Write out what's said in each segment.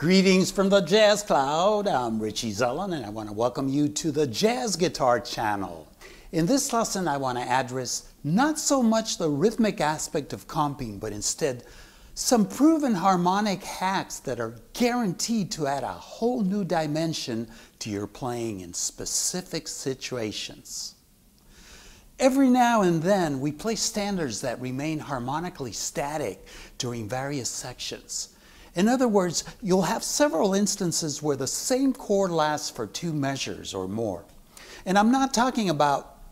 Greetings from the Jazz Cloud. I'm Richie Zullen, and I want to welcome you to the Jazz Guitar channel. In this lesson, I want to address not so much the rhythmic aspect of comping, but instead some proven harmonic hacks that are guaranteed to add a whole new dimension to your playing in specific situations. Every now and then, we play standards that remain harmonically static during various sections. In other words, you'll have several instances where the same chord lasts for 2 measures or more. And I'm not talking about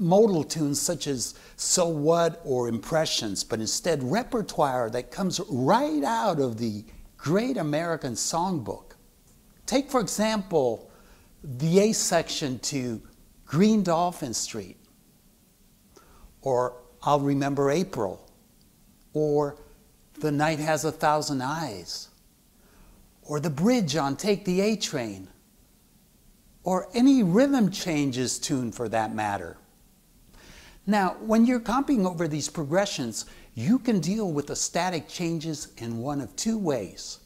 modal tunes such as So What or Impressions, but instead repertoire that comes right out of the great American songbook. Take, for example, the A section to Green Dolphin Street, or I'll Remember April, or The Night Has a Thousand Eyes, or the bridge on Take the A Train, or any rhythm changes tune for that matter. Now, when you're comping over these progressions, you can deal with the static changes in one of 2 ways.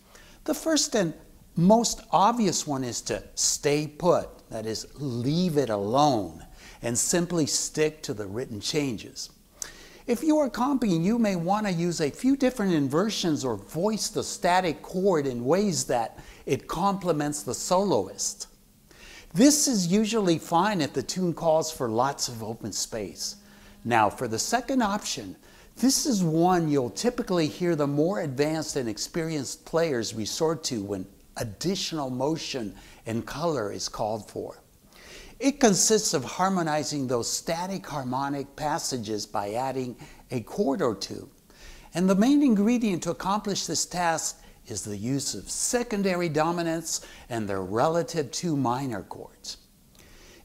The first and most obvious one is to stay put, that is, leave it alone, and simply stick to the written changes. If you are comping, you may want to use a few different inversions or voice the static chord in ways that it complements the soloist. This is usually fine if the tune calls for lots of open space. Now, for the second option, this is one you'll typically hear the more advanced and experienced players resort to when additional motion and color is called for. It consists of harmonizing those static harmonic passages by adding a chord or 2. And the main ingredient to accomplish this task is the use of secondary dominants and their relative 2 minor chords.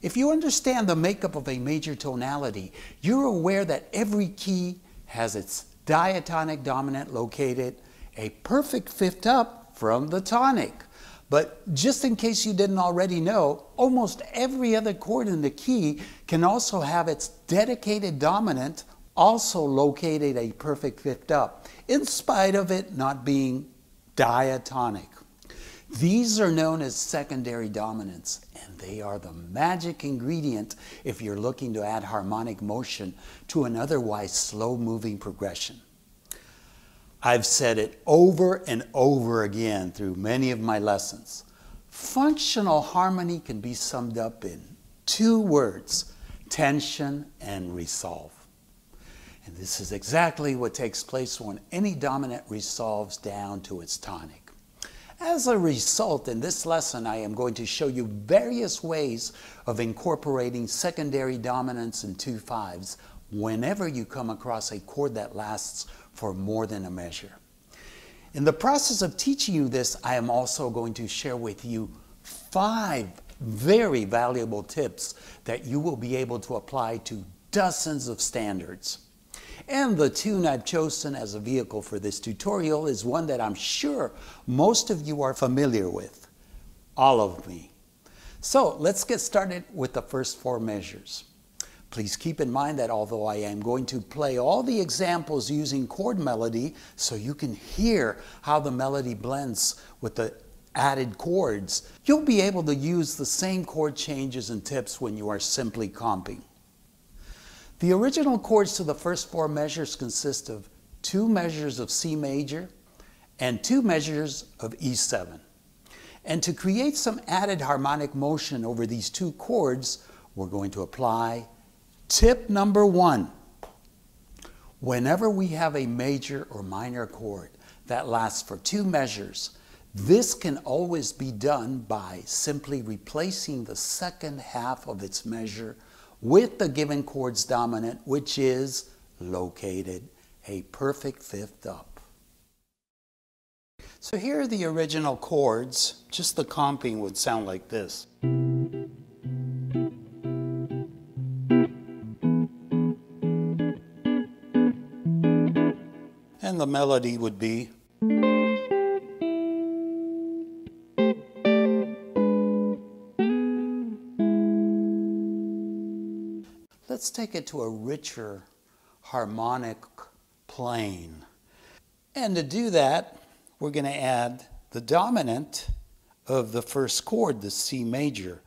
If you understand the makeup of a major tonality, you're aware that every key has its diatonic dominant located a perfect 5th up from the tonic. But just in case you didn't already know, almost every other chord in the key can also have its dedicated dominant also located a perfect 5th up, in spite of it not being diatonic. These are known as secondary dominants, and they are the magic ingredient if you're looking to add harmonic motion to an otherwise slow-moving progression. I've said it over and over again through many of my lessons. Functional harmony can be summed up in 2 words, tension and resolve. And this is exactly what takes place when any dominant resolves down to its tonic. As a result, in this lesson, I am going to show you various ways of incorporating secondary dominants and 2/5s whenever you come across a chord that lasts for more than a measure. In the process of teaching you this, I am also going to share with you 5 very valuable tips that you will be able to apply to dozens of standards. And the tune I've chosen as a vehicle for this tutorial is one that I'm sure most of you are familiar with, All of Me. So let's get started with the first 4 measures. Please keep in mind that although I am going to play all the examples using chord melody so you can hear how the melody blends with the added chords, you'll be able to use the same chord changes and tips when you are simply comping. The original chords to the first 4 measures consist of 2 measures of C major and 2 measures of E7. And to create some added harmonic motion over these 2 chords, we're going to apply tip number 1. Whenever we have a major or minor chord that lasts for 2 measures, this can always be done by simply replacing the second half of its measure with the given chord's dominant, which is located a perfect 5th up. So here are the original chords. Just the comping would sound like this. And the melody would be. Let's take it to a richer harmonic plane. And to do that, we're going to add the dominant of the first chord, the C major.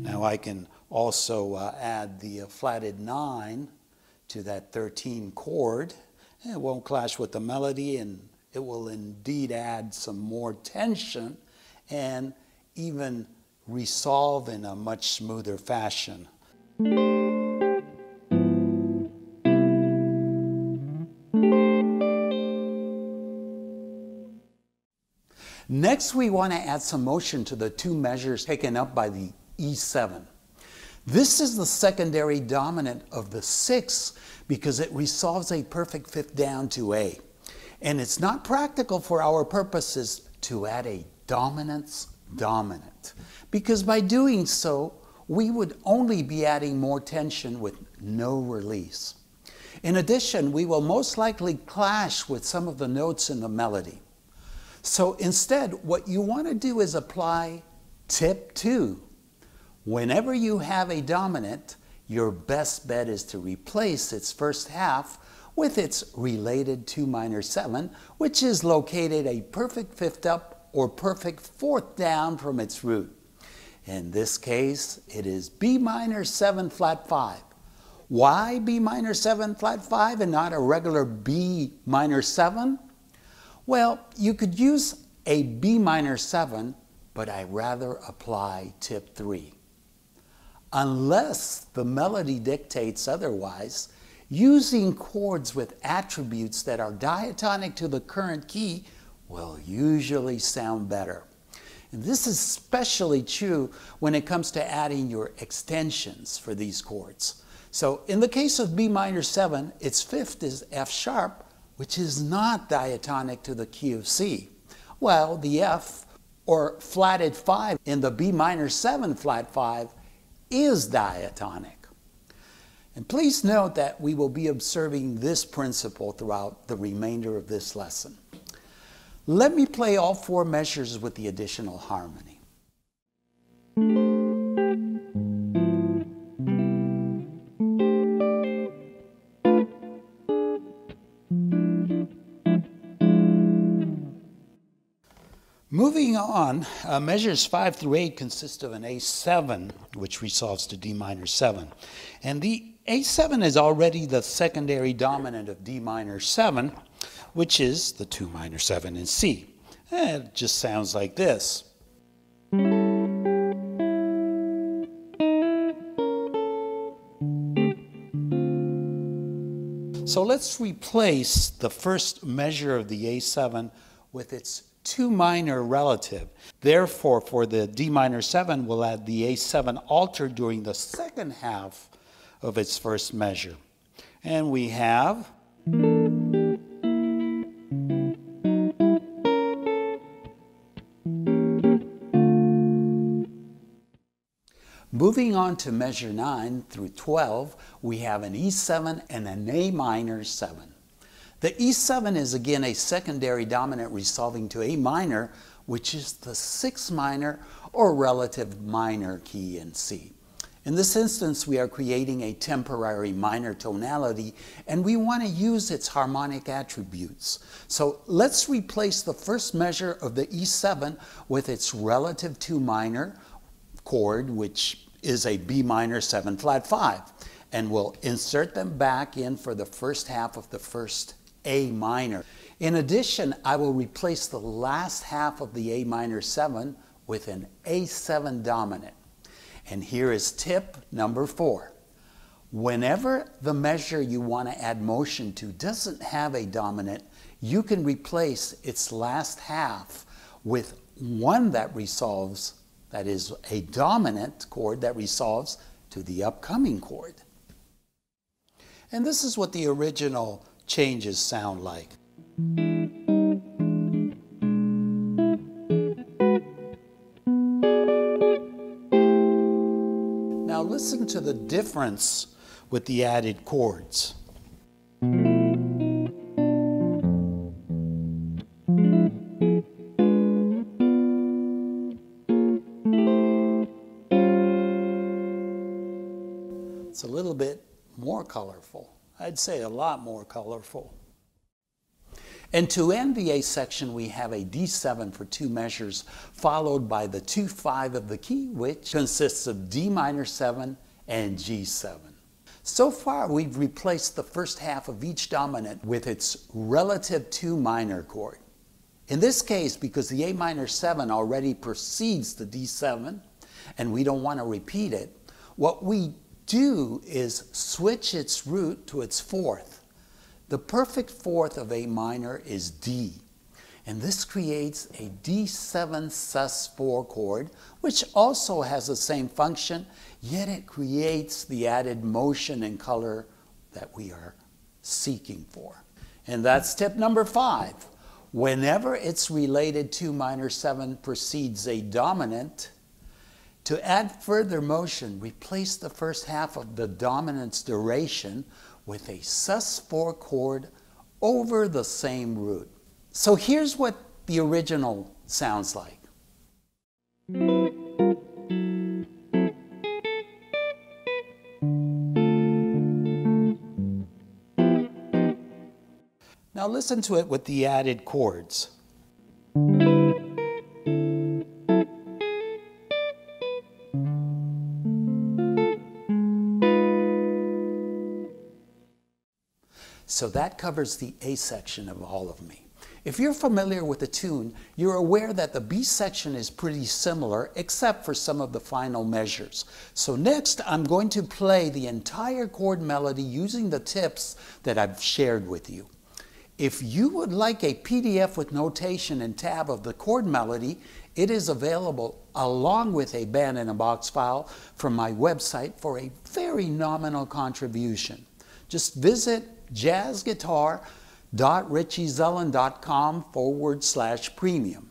Now I can also add the flatted 9 to that 13 chord. It won't clash with the melody, and it will indeed add some more tension and even resolve in a much smoother fashion. Next, we want to add some motion to the two measures taken up by the E7. This is the secondary dominant of the 6 because it resolves a perfect fifth down to A. And it's not practical for our purposes to add a dominant's dominant, because by doing so, we would only be adding more tension with no release. In addition, we will most likely clash with some of the notes in the melody. So instead, what you want to do is apply tip 2. Whenever you have a dominant, your best bet is to replace its first half with its related 2 minor 7, which is located a perfect fifth up or perfect fourth down from its root. In this case, it is B minor 7 flat 5. Why B minor 7 flat 5 and not a regular B minor 7? Well, you could use a B minor 7, but I rather apply tip 3. Unless the melody dictates otherwise, using chords with attributes that are diatonic to the current key will usually sound better. And this is especially true when it comes to adding your extensions for these chords. So in the case of B minor 7, its fifth is F sharp, which is not diatonic to the key of C, while the F, or flatted 5 in the B minor 7 flat 5, is diatonic. And please note that we will be observing this principle throughout the remainder of this lesson. Let me play all 4 measures with the additional harmony. Moving on, measures 5 through 8 consist of an A7, which resolves to D minor 7. And the A7 is already the secondary dominant of D minor 7, which is the 2 minor 7 in C. And it just sounds like this. So let's replace the first measure of the A7 with its 2 minor relative. Therefore, for the D minor 7, we'll add the A7 altered during the second half of its first measure. And we have moving on to measure 9 through 12, we have an E7 and an A minor 7. The E7 is again a secondary dominant resolving to A minor, which is the 6 minor or relative minor key in C. In this instance, we are creating a temporary minor tonality, and we want to use its harmonic attributes. So let's replace the first measure of the E7 with its relative 2 minor chord, which is a B minor 7 flat 5. And we'll insert them back in for the first half of the first A minor. In addition, I will replace the last half of the A minor 7 with an A7 dominant. And here is tip number 4. Whenever the measure you want to add motion to doesn't have a dominant, you can replace its last half with one that resolves, that is a dominant chord that resolves to the upcoming chord. And this is what the original changes sound like. Now listen to the difference with the added chords. It's a little bit more colorful. I'd say a lot more colorful. And to end the A section, we have a D7 for 2 measures, followed by the 2/5 of the key, which consists of D minor 7 and G7. So far, we've replaced the first half of each dominant with its relative 2 minor chord. In this case, because the A minor 7 already precedes the D7, and we don't want to repeat it, what we do is switch its root to its 4th. The perfect 4th of A minor is D, and this creates a D7 sus4 chord, which also has the same function, yet it creates the added motion and color that we are seeking for. And that's tip number 5. Whenever its related 2 minor 7 precedes a dominant, to add further motion, replace the first half of the dominant's duration with a sus4 chord over the same root. So here's what the original sounds like. Now listen to it with the added chords. So that covers the A section of All of Me. If you're familiar with the tune, you're aware that the B section is pretty similar, except for some of the final measures. So next, I'm going to play the entire chord melody using the tips that I've shared with you. If you would like a PDF with notation and tab of the chord melody, it is available along with a band-in-a-box file from my website for a very nominal contribution. Just visit jazzguitar.richiezelland.com/premium.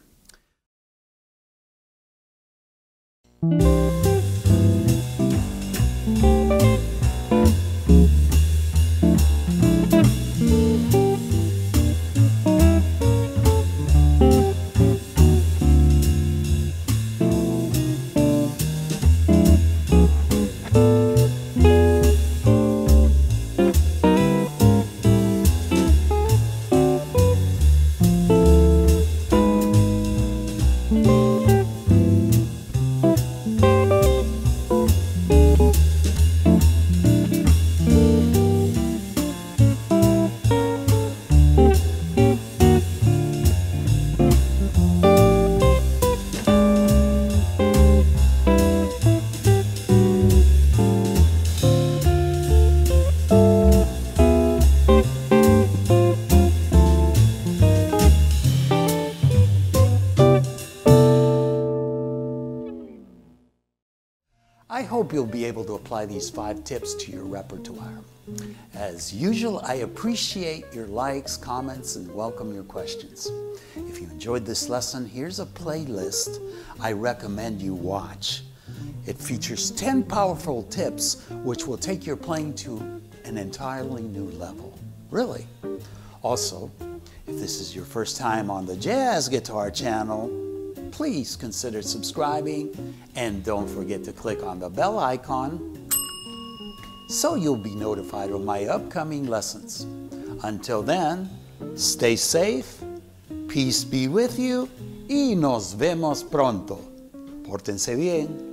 I hope you'll be able to apply these 5 tips to your repertoire. As usual, I appreciate your likes, comments, and welcome your questions. If you enjoyed this lesson, here's a playlist I recommend you watch. It features 10 powerful tips which will take your playing to an entirely new level. Really. Also, if this is your first time on the Jazz Guitar channel, please consider subscribing and don't forget to click on the bell icon so you'll be notified of my upcoming lessons. Until then, stay safe, peace be with you y nos vemos pronto. Pórtense bien.